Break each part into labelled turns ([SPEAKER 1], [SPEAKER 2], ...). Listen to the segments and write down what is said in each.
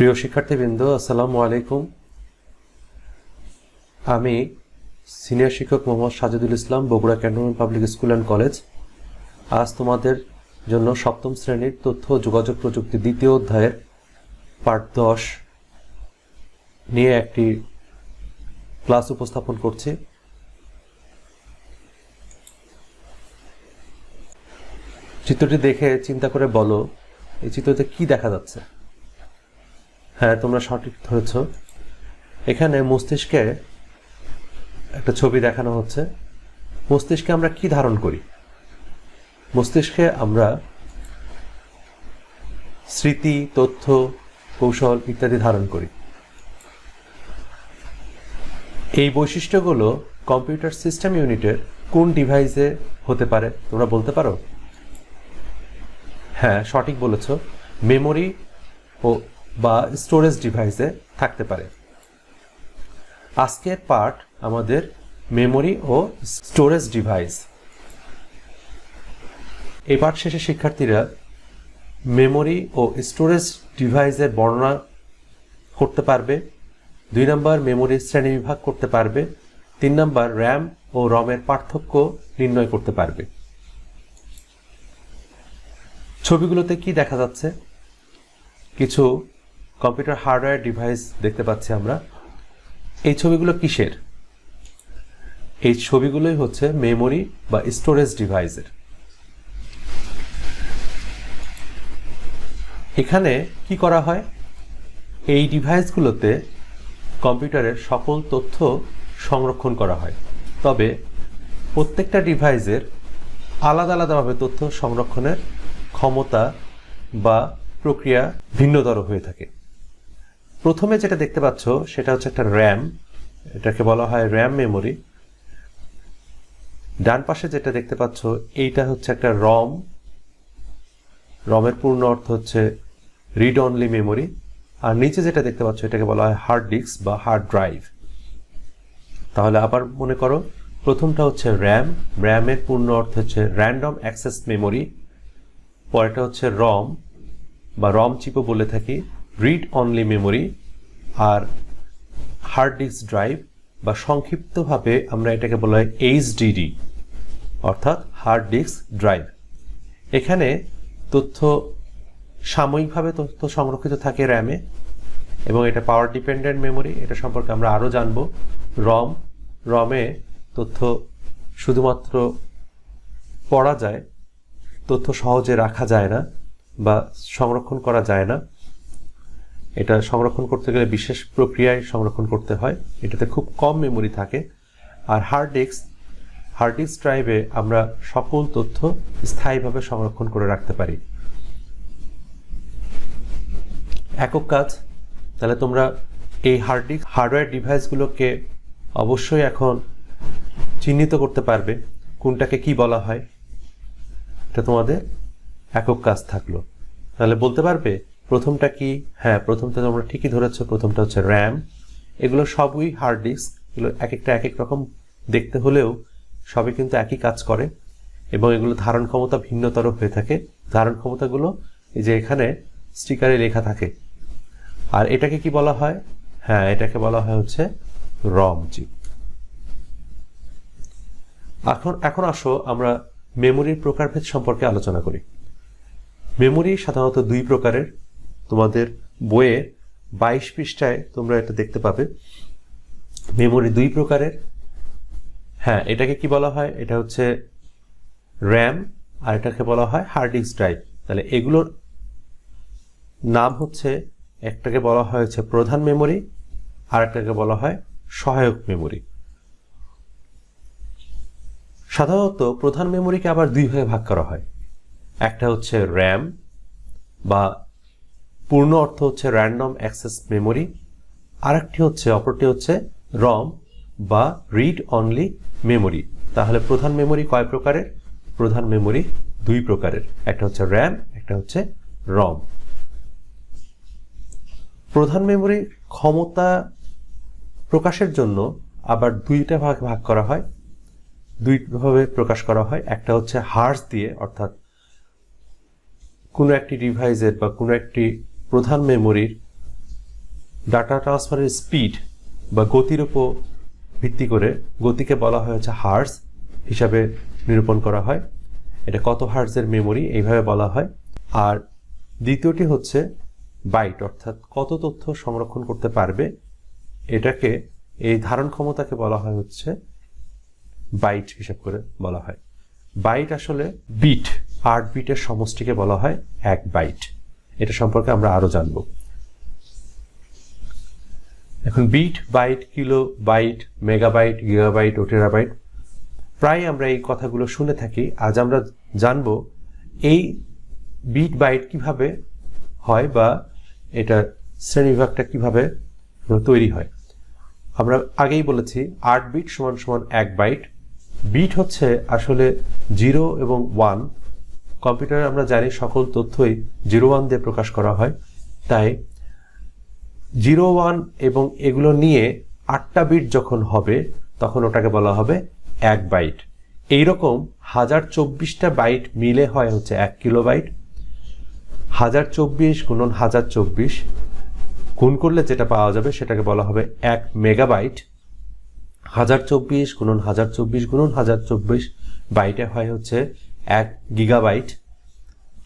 [SPEAKER 1] প্রিয় শিক্ষার্থীবৃন্দ, আসসালামু আলাইকুম। আমি সিনিয়র শিক্ষক Mohammad Sajidul Islam, Bogura cantonment public school and college. আজ তোমাদের জন্য সপ্তম শ্রেণীর তথ্য ও যোগাযোগ প্রযুক্তি দ্বিতীয় অধ্যায়ের পার্ট 10 নিয়ে একটি ক্লাস উপস্থাপন করছি। চিত্রটি দেখে চিন্তা করে বলো, এই চিত্রতে কি দেখা যাচ্ছে? হ্যাঁ, তোমরা সঠিক ধরেছ। এখানে মস্তিষ্কে একটা ছবি দেখানো হচ্ছে। মস্তিষ্কে আমরা কি ধারণ করি? মস্তিষ্কে আমরা স্মৃতি, তথ্য, কৌশল ইত্যাদি ধারণ করি। এই বৈশিষ্ট্যগুলো কম্পিউটার সিস্টেম ইউনিটের কোন ডিভাইসে হতে পারে তোমরা বলতে পারো? হ্যাঁ, সঠিক বলেছ, মেমোরি বা স্টোরেজ ডিভাইসে থাকতে পারে। আজকের পার্ট আমাদের মেমোরি ও স্টোরেজ ডিভাইস। এই পার্ট শেষে শিক্ষার্থীরা মেমোরি ও স্টোরেজ ডিভাইসের বর্ণনা করতে পারবে। 2 নম্বর মেমোরির শ্রেণীবিভাগ করতে পারবে। 3 নম্বর র্যাম ও রমের পার্থক্য নির্ণয় করতে পারবে। ছবিগুলোতে কি দেখা যাচ্ছে? কিছু কম্পিউটার হার্ডওয়্যার ডিভাইস দেখতে পাচ্ছি আমরা। এই ছবিগুলো কিসের? এই ছবিগুলোই হচ্ছে মেমোরি বা স্টোরেজ ডিভাইসের। এখানে কি করা হয়? এই ডিভাইসগুলোতে কম্পিউটারের সকল তথ্য সংরক্ষণ করা হয়, তবে প্রত্যেকটা ডিভাইসের আলাদা আলাদাভাবে তথ্য সংরক্ষণের ক্ষমতা বা প্রক্রিয়া ভিন্নতর হয়ে থাকে। প্রথমে যেটা দেখতে পাচ্ছ সেটা হচ্ছে একটা র্যাম, এটাকে বলা হয় র্যাম মেমোরি। ডান পাশে যেটা দেখতে পাচ্ছ এইটা হচ্ছে একটা রম। রমের পূর্ণ অর্থ হচ্ছে রিড অনলি মেমোরি। আর নিচে যেটা দেখতে পাচ্ছ এটাকে বলা হয় হার্ড ডিস্ক বা হার্ড ড্রাইভ। তাহলে আবার মনে করো, প্রথমটা হচ্ছে র্যাম। র্যামের পূর্ণ অর্থ হচ্ছে র্যান্ডম অ্যাক্সেস মেমোরি। পরেরটা হচ্ছে রম বা রম চিপও বলে থাকি, রিড অনলি মেমোরি। আর হার্ড ডিস্ক ড্রাইভ বা সংক্ষিপ্তভাবে আমরা এটাকে বলা হয় এইচডিডি, অর্থাৎ হার্ড ডিস্ক ড্রাইভ। এখানে তথ্য সাময়িকভাবে তথ্য সংরক্ষিত থাকে র্যামে, এবং এটা পাওয়ার ডিপেন্ডেন্ট মেমোরি। এটা সম্পর্কে আমরা আরও জানব। রমে তথ্য শুধুমাত্র পড়া যায়, তথ্য সহজে রাখা যায় না বা সংরক্ষণ করা যায় না। এটা সংরক্ষণ করতে গেলে বিশেষ প্রক্রিয়ায় সংরক্ষণ করতে হয়, এটাতে খুব কম মেমোরি থাকে। আর হার্ড ডিস্ক ড্রাইভে আমরা সকল তথ্য স্থায়ীভাবে সংরক্ষণ করে রাখতে পারি। একক কাজ। তাহলে তোমরা এই হার্ডওয়্যার ডিভাইসগুলোকে অবশ্যই এখন চিহ্নিত করতে পারবে কোনটাকে কি বলা হয়। এটা তোমাদের একক কাজ থাকলো। তাহলে বলতে পারবে প্রথমটা কি? হ্যাঁ, প্রথমটা তোমরা ঠিকই ধরেছ, প্রথমটা হচ্ছে র্যাম। এগুলো সবই হার্ড ডিস্ক। এগুলো এক একটা এক এক রকম দেখতে হলেও সবই কিন্তু একই কাজ করে, এবং এগুলো ধারণ ক্ষমতা ভিন্নতর হয়ে থাকে। ধারণ ক্ষমতাগুলো এই যে এখানে স্টিকারে লেখা থাকে। আর এটাকে কি বলা হয়? হ্যাঁ, এটাকে বলা হয় হচ্ছে রম চিপ। এখন আসো আমরা মেমোরির প্রকারভেদ সম্পর্কে আলোচনা করি। মেমোরি সাধারণত 2 প্রকারের। তোমাদের বইয়ে 22 পৃষ্ঠায় তোমরা এটা দেখতে পাবে। মেমোরি 2 প্রকারের। হ্যাঁ, এটাকে কি বলা হয়? এটা হচ্ছে র্যাম, আর এটাকে বলা হয় হার্ড ডিস্ক ড্রাইভ। তাহলে এগুলোর নাম হচ্ছে, একটাকে বলা হয়েছে প্রধান মেমোরি, আর একটাকে বলা হয় সহায়ক মেমোরি। সাধারণত প্রধান মেমোরিকে আবার 2 ভাগে ভাগ করা হয়। একটা হচ্ছে র্যাম বা পূর্ণ অর্থ হচ্ছে র্যান্ডম অ্যাক্সেস মেমোরি। অপরটি হচ্ছে রম বা রিড অনলি মেমোরি। তাহলে প্রধান মেমোরি কয় প্রকারের? প্রধান মেমোরি 2 প্রকারের। একটা হচ্ছে র্যাম, একটা হচ্ছে রম। প্রধান মেমোরির ক্ষমতা প্রকাশের জন্য আবার 2টা ভাগে ভাগ করা হয়, 2 ভাবে প্রকাশ করা হয়। একটা হচ্ছে হার্জ দিয়ে, অর্থাৎ কোনো একটি ডিভাইসের বা কোনো একটি প্রধান মেমোরির ডাটা ট্রান্সফারের স্পিড বা গতির উপর ভিত্তি করে গতিকে বলা হয় হচ্ছে হার্টজ হিসাবে নিরূপণ করা হয়। এটা কত হার্টজের মেমোরি এইভাবে বলা হয়। আর দ্বিতীয়টি হচ্ছে বাইট, অর্থাৎ কত তথ্য সংরক্ষণ করতে পারবে, এটাকে এই ধারণ ক্ষমতাকে বলা হয় হচ্ছে বাইট হিসাব করে বলা হয়। বাইট আসলে বিট, 8 বিটের সমষ্টিকে বলা হয় 1 বাইট। এটা সম্পর্কে আমরা আরো জানব। এখন bit, byte, kilobyte, megabyte, gigabyte ও টেরাবাইট প্রায় আমরা এই কথাগুলো শুনে থাকি। আজ আমরা জানব এই বিট বাইট কিভাবে হয় বা এটা শ্রেণীবিভাগটা কিভাবে তৈরি হয়। আমরা আগেই বলেছি 8 বিট সমান সমান 1 বাইট। বিট হচ্ছে আসলে 0 এবং 1। কম্পিউটারে আমরা জানি সকল তথ্যই 0 1 দিয়ে প্রকাশ করা হয়, তাই 0 1 এবং এগুলো নিয়ে 8টা বিট যখন হবে তখন ওটাকে বলা হবে 1 বাইট। এইরকম 1024টা বাইট মিলে হয় হচ্ছে 1 কিলোবাইট। 1024 গুণন 1024 গুণ করলে যেটা পাওয়া যাবে সেটাকে বলা হবে 1 মেগাবাইট। 1024 গুণন 1024 গুণন 1024 বাইটে হয় হচ্ছে 1 গিগাবাইট।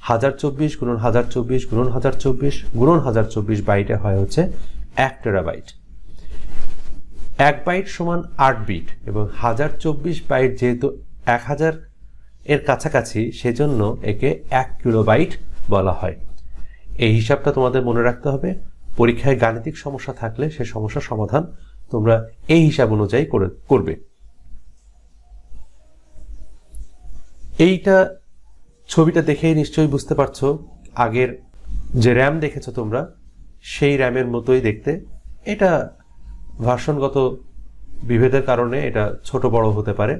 [SPEAKER 1] 1024 গুণন 1024 গুণন 1024 গুণন 1024 বাইটে হয় হচ্ছে 1 টেরাবাইট। 1 বাইট সমান 8 বিট এবং 1024 বাইট যেহেতু 1000 এর কাছাকাছি, সেজন্য একে 1 কিলোবাইট বলা হয়। এই হিসাবটা তোমাদের মনে রাখতে হবে। পরীক্ষায় গাণিতিক সমস্যা থাকলে সে সমস্যার সমাধান তোমরা এই হিসাব অনুযায়ী করবে। এইটা ছবিটা দেখেই নিশ্চয়ই বুঝতে পারছো, আগের যে র্যাম দেখেছো তোমরা সেই র্যামের মতোই দেখতে। এটা ভার্সনগত বিভেদের কারণে এটা ছোট বড় হতে পারে।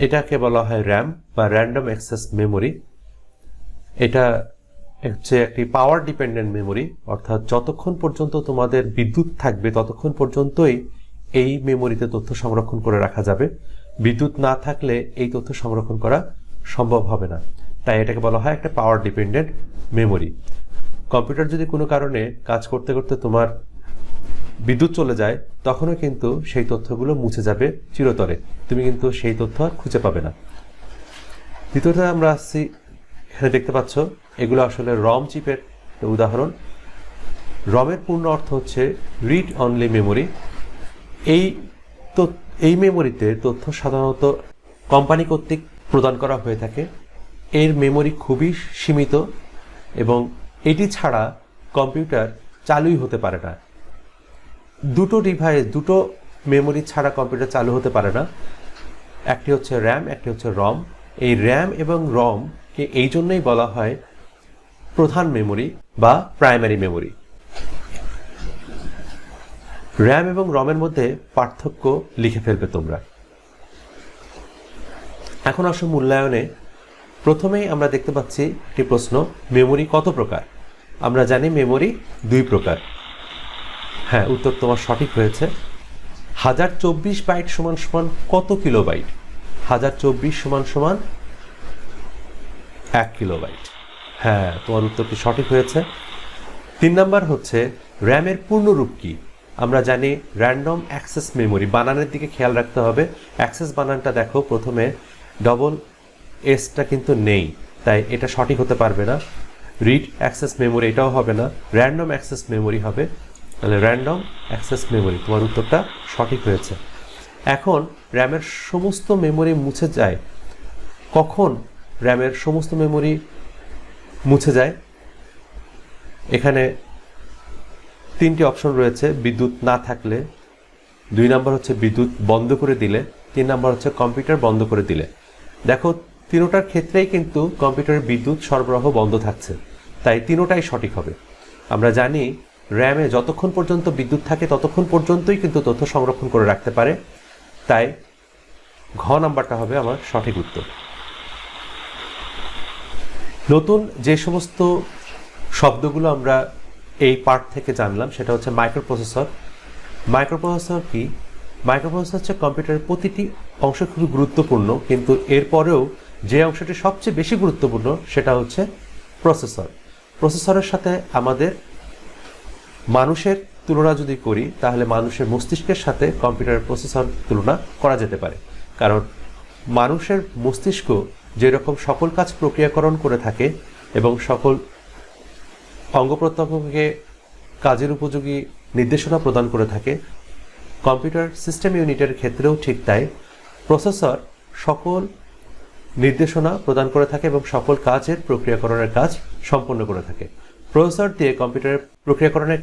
[SPEAKER 1] এটাকে বলা হয় র্যাম বা র্যান্ডম অ্যাক্সেস মেমোরি। এটা হচ্ছে একটি পাওয়ার ডিপেন্ডেন্ট মেমোরি, অর্থাৎ যতক্ষণ পর্যন্ত তোমাদের বিদ্যুৎ থাকবে ততক্ষণ পর্যন্তই এই মেমোরিতে তথ্য সংরক্ষণ করে রাখা যাবে। বিদ্যুৎ না থাকলে এই তথ্য সংরক্ষণ করা সম্ভব হবে না, তাই এটাকে বলা হয় একটা পাওয়ার ডিপেন্ডেন্ট মেমোরি। কম্পিউটার যদি কোনো কারণে কাজ করতে করতে তোমার বিদ্যুৎ চলে যায় তখনও কিন্তু সেই তথ্যগুলো মুছে যাবে চিরতরে, তুমি কিন্তু সেই তথ্য আর খুঁজে পাবে না। দ্বিতীয়ত আমরা আসছি, এখানে দেখতে পাচ্ছ এগুলো আসলে রম চিপের উদাহরণ। রমের পূর্ণ অর্থ হচ্ছে রিড অনলি মেমোরি। এই মেমোরিতে তথ্য সাধারণত কোম্পানি কর্তৃক প্রদান করা হয়ে থাকে। এর মেমোরি খুবই সীমিত এবং এটি ছাড়া কম্পিউটার চালুই হতে পারে না। দুটো মেমোরি ছাড়া কম্পিউটার চালু হতে পারে না। একটি হচ্ছে র্যাম, একটি হচ্ছে রম। এই র্যাম এবং রমকে এই জন্যই বলা হয় প্রধান মেমোরি বা প্রাইমারি মেমোরি। র্যাম এবং রমের মধ্যে পার্থক্য লিখে ফেলবে তোমরা। এখন আসো মূল্যায়নে। প্রথমেই আমরা দেখতে পাচ্ছি একটি প্রশ্ন, মেমোরি কত প্রকার? আমরা জানি মেমোরি 2 প্রকার। হ্যাঁ, উত্তর তোমার সঠিক হয়েছে। 1024 বাইট সমান সমান কত কিলোবাইট? 1024 সমান সমান 1 কিলোবাইট। হ্যাঁ, তোমার উত্তরটি সঠিক হয়েছে। 3 নাম্বার হচ্ছে র্যামের পূর্ণরূপ কি? আমরা জানি র্যান্ডম অ্যাক্সেস মেমোরি। বানানের দিকে খেয়াল রাখতে হবে। অ্যাক্সেস বানানটা দেখো, প্রথমে ডবল এসটা কিন্তু নেই, তাই এটা সঠিক হতে পারবে না। রিড অ্যাক্সেস মেমোরি এটাও হবে না, র্যান্ডম অ্যাক্সেস মেমোরি হবে। তাহলে র্যান্ডম অ্যাক্সেস মেমোরি, তোমার উত্তরটা সঠিক হয়েছে। এখন র্যামের সমস্ত মেমোরি মুছে যায় কখন? র্যামের সমস্ত মেমোরি মুছে যায়, এখানে 3টি অপশন রয়েছে। বিদ্যুৎ না থাকলে, 2 নাম্বার হচ্ছে বিদ্যুৎ বন্ধ করে দিলে, 3 নাম্বার হচ্ছে কম্পিউটার বন্ধ করে দিলে। দেখো, তিনোটার ক্ষেত্রেই কিন্তু কম্পিউটারের বিদ্যুৎ সরবরাহ বন্ধ থাকছে, তাই তিনোটাই সঠিক হবে। আমরা জানি র্যামে যতক্ষণ পর্যন্ত বিদ্যুৎ থাকে ততক্ষণ পর্যন্তই কিন্তু তথ্য সংরক্ষণ করে রাখতে পারে, তাই ঘ নাম্বারটা হবে আমার সঠিক উত্তর। নতুন যে সমস্ত শব্দগুলো আমরা এই পার্ট থেকে জানলাম সেটা হচ্ছে মাইক্রোপ্রসেসর। মাইক্রোপ্রসেসর কি? মাইক্রোপ্রসেসর হচ্ছে কম্পিউটারের প্রতিটি অংশ খুবই গুরুত্বপূর্ণ, কিন্তু এরপরেও যে অংশটি সবচেয়ে বেশি গুরুত্বপূর্ণ সেটা হচ্ছে প্রসেসর। প্রসেসরের সাথে আমাদের মানুষের তুলনা যদি করি তাহলে মানুষের মস্তিষ্কের সাথে কম্পিউটারের প্রসেসর তুলনা করা যেতে পারে, কারণ মানুষের মস্তিষ্ক যেরকম সকল কাজ প্রক্রিয়াকরণ করে থাকে এবং সকল অঙ্গ প্রত্যঙ্গকে কাজের উপযোগী নির্দেশনা প্রদান করে থাকে, কম্পিউটার সিস্টেম ইউনিটের ক্ষেত্রেও ঠিক তাই। প্রসেসর সকল নির্দেশনা প্রদান করে থাকে এবং সকল কাজের প্রক্রিয়াকরণের কাজ সম্পন্ন করে থাকে। প্রসেসর দিয়ে কম্পিউটারের প্রক্রিয়াকরণের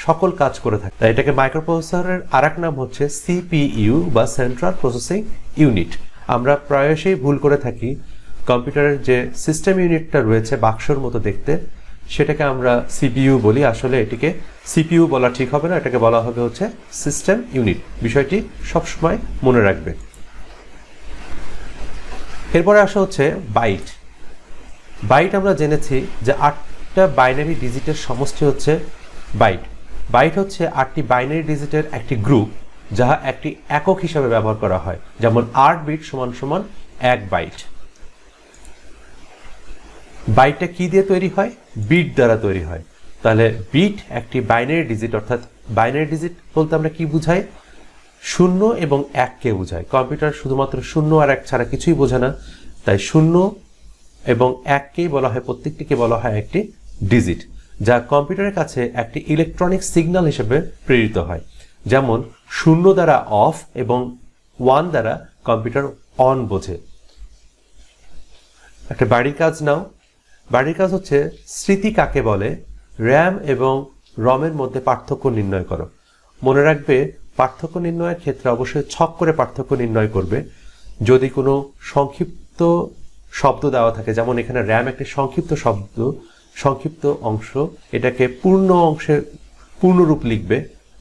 [SPEAKER 1] সকল কাজ করে থাকে, তাই এটাকে মাইক্রোপ্রসেসরের আরেক নাম হচ্ছে সিপিইউ বা সেন্ট্রাল প্রসেসিং ইউনিট। আমরা প্রায়শই ভুল করে থাকি, কম্পিউটারের যে সিস্টেম ইউনিটটা রয়েছে বাক্সর মতো দেখতে, সেটাকে আমরা সিপিইউ বলি। আসলে এটিকে সিপিইউ বলা ঠিক হবে না, এটাকে বলা হবে হচ্ছে সিস্টেম ইউনিট। বিষয়টি সবসময় মনে রাখবে। এরপরে আসা হচ্ছে বাইট। বাইট আমরা জেনেছি যে 8টা বাইনারি ডিজিটের সমষ্টি হচ্ছে বাইট। বাইট হচ্ছে 8টি বাইনারি ডিজিটের একটি গ্রুপ, যা একটি একক হিসাবে ব্যবহার করা হয়। যেমন 8 বিট সমান সমান 1 বাইট। বাইটটা কি দিয়ে তৈরি হয়? বিট দ্বারা তৈরি হয়। তাহলে বিট একটি বাইনারি ডিজিট, অর্থাৎ বাইনারি ডিজিট বলতে আমরা কি বুঝাই? 0 এবং 1কে বোঝায়। কম্পিউটার শুধুমাত্র 0 আর 1 ছাড়া কিছুই বোঝে না, তাই 0 এবং 1কেই বলা হয়, প্রত্যেকটিকে বলা হয় একটি ডিজিট, যা কম্পিউটারের কাছে একটি ইলেকট্রনিক সিগন্যাল হিসেবে প্রেরিত হয়। যেমন 0 দ্বারা অফ এবং 1 দ্বারা কম্পিউটার অন বোঝে। একটা বাড়ির কাজ নাও। বাড়ির কাজ হচ্ছে স্মৃতি কাকে বলে, র্যাম এবং রমের মধ্যে পার্থক্য নির্ণয় করো। মনে রাখবে, পার্থক্য নির্ণয়ের ক্ষেত্রে অবশ্যই ছক করে পার্থক্য নির্ণয় করবে। যদি কোনো সংক্ষিপ্ত শব্দ দেওয়া থাকে, যেমন এখানে র্যাম একটি সংক্ষিপ্ত অংশ, এটাকে পূর্ণ অংশের পূর্ণরূপ লিখবে।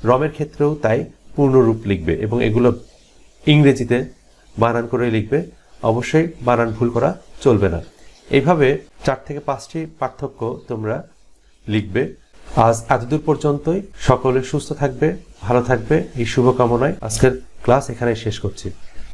[SPEAKER 1] রমের ক্ষেত্রেও তাই পূর্ণরূপ লিখবে এবং এগুলো ইংরেজিতে বানান করে লিখবে। অবশ্যই বানান ভুল করা চলবে না। এইভাবে 4 থেকে 5টি পার্থক্য তোমরা লিখবে। আজ এতদূর পর্যন্তই। সকলে সুস্থ থাকবে, ভালো থাকবে, এই শুভকামনায় আজকের ক্লাস এখানে শেষ করছি।